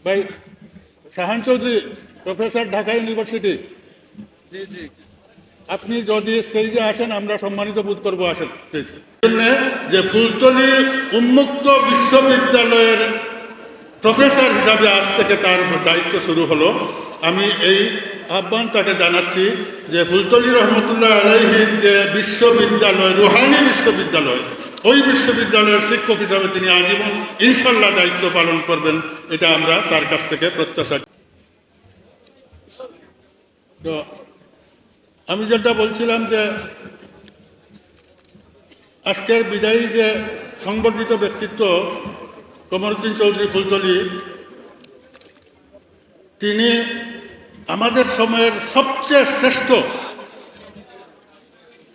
ভাই Shahan Chowdhury, professor, Dhaka university. জি জি, আপনি যদি স্টেজে আসেন আমরা সম্মানিত বোধ করবো, আসেন স্টেজে। যে ফুলতলী উন্মুক্ত বিশ্ববিদ্যালয়ের প্রফেসর হিসাবে আজ থেকে তার দায়িত্ব শুরু হলো। আমি এই আহ্বান তাকে জানাচ্ছি যে ফুলতলী রহমতুল্লাহ আলাইহির যে বিশ্ববিদ্যালয়, রুহানি বিশ্ববিদ্যালয়, ওই বিশ্ববিদ্যালয়ের শিক্ষক হিসাবে তিনি আজীবন ইনশাল্লাহ দায়িত্ব পালন করবেন, এটা আমরা তার কাছ থেকে প্রত্যাশা। তো আমি যেটা বলছিলাম যে আজকের বিদায়ী যে সংবর্ধিত ব্যক্তিত্ব কমরুদ্দিন চৌধুরী ফুলতলী, তিনি আমাদের সময়ের সবচেয়ে শ্রেষ্ঠ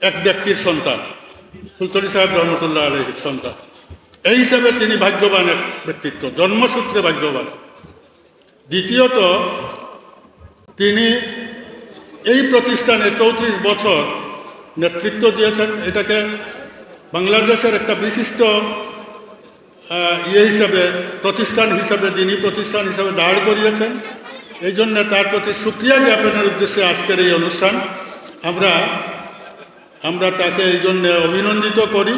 এক ব্যক্তির সন্তান, ফুলতলী সাহেব রহমতুল্লাহ আলাইহির সন্তান। এই হিসাবে তিনি ভাগ্যবান এক ব্যক্তিত্ব, জন্মসূত্রে ভাগ্যবান। দ্বিতীয়ত, তিনি এই প্রতিষ্ঠানে 34 বছর নেতৃত্ব দিয়েছেন। এটাকে বাংলাদেশের একটা বিশিষ্ট হিসাবে, প্রতিষ্ঠান হিসাবে, দিনী প্রতিষ্ঠান হিসাবে দাঁড় করিয়েছেন। এই জন্য তার প্রতি সুক্রিয়া জ্ঞাপনের উদ্দেশ্যে আজকের এই অনুষ্ঠান। আমরা তাকে এই জন্য অভিনন্দিত করি।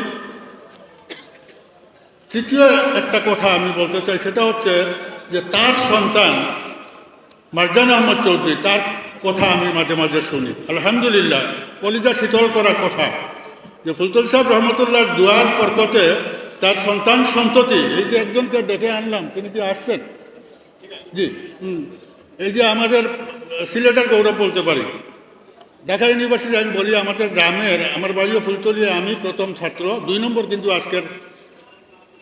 তৃতীয় একটা কথা আমি বলতে চাই, সেটা হচ্ছে যে তার সন্তান মারজান আহমদ চৌধুরী, তার কথা আমি মাঝে মাঝে শুনি, আলহামদুলিল্লাহ, কলিজা শীতল করার কথা, যে ফুলতলী সাহেব রহমতুল্লাহর দুয়ার বরকতে তার সন্তান সন্ততি, এই যে একজনকে ডেকে আনলাম, তিনি কি আসছেন? জি, এই যে আমাদের সিলেটের গৌরব বলতে পারি, ঢাকা ইউনিভার্সিটি। আমি বলি আমাদের গ্রামের, আমার বাড়িও ফুলতলী, আমি প্রথম ছাত্র, 2 নম্বর কিন্তু আজকের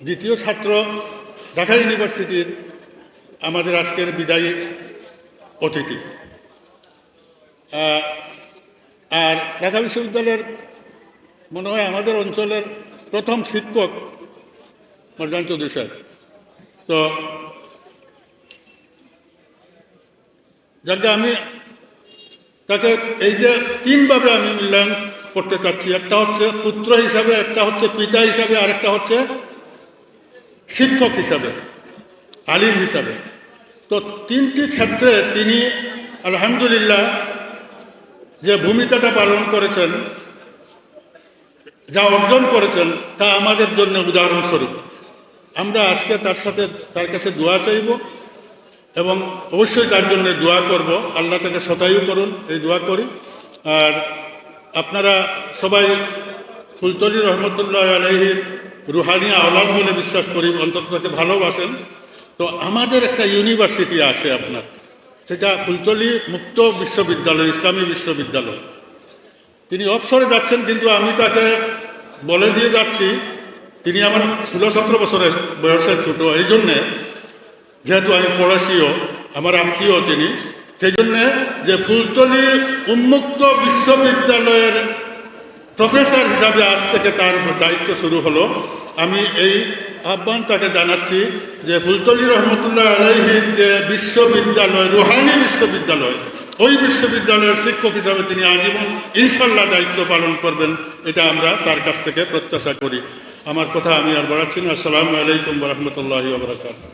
দ্বিতীয় ছাত্র ঢাকা ইউনিভার্সিটির আমাদের আজকের বিদায়ী অতিথি। আর ঢাকা বিশ্ববিদ্যালয়ের মনে হয় আমাদের অঞ্চলের প্রথম শিক্ষক মারজান চৌধুরী সাহেব। তো যাকে আমি তাকে এই যে 3 ভাবে আমি মূল্যায়ন করতে চাচ্ছি, একটা হচ্ছে পুত্র হিসাবে, একটা হচ্ছে পিতা হিসাবে, আর একটা হচ্ছে শিক্ষক হিসাবে, আলিম হিসাবে। তো 3টি ক্ষেত্রে তিনি আলহামদুলিল্লাহ যে ভূমিকাটা পালন করেছেন, যা অর্জন করেছেন, তা আমাদের জন্য উদাহরণস্বরূপ। আমরা আজকে তার কাছে দোয়া চাইব এবং অবশ্যই তার জন্য দোয়া করব। আল্লাহ তাকে শতায়ু করুন, এই দোয়া করি। আর আপনারা সবাই ফুলতলী রহমতুল্লাহ আলাইহির রুহানি আওলাদ বলে বিশ্বাস করি, অন্তত তাকে ভালোবাসেন। তো আমাদের একটা ইউনিভার্সিটি আছে আপনার, সেটা ফুলতলী মুক্ত বিশ্ববিদ্যালয়, ইসলামী বিশ্ববিদ্যালয়। তিনি অবসরে যাচ্ছেন, কিন্তু আমি তাকে বলে দিয়ে যাচ্ছি, তিনি আমার 16-17 বছরের বয়সে ছোট, এই জন্যে, যেহেতু আমি পড়াশিও, আমার আত্মীয় তিনি, সেই জন্যে যে ফুলতলী উন্মুক্ত বিশ্ববিদ্যালয়ের প্রফেসর হিসাবে আজ থেকে তার দায়িত্ব শুরু হলো। আমি এই আহ্বান তাকে জানাচ্ছি যে ফুলতলী রহমতুল্লাহ আলাইহির যে বিশ্ববিদ্যালয়, রুহানি বিশ্ববিদ্যালয়, ওই বিশ্ববিদ্যালয়ের শিক্ষক হিসাবে তিনি আজীবন ইনশাল্লাহ দায়িত্ব পালন করবেন, এটা আমরা তার কাছ থেকে প্রত্যাশা করি। আমার কথা আমি আর বাড়াচ্ছি না। আসসালামু আলাইকুম ওয়া রাহমাতুল্লাহি ওয়া বারাকাতুহু।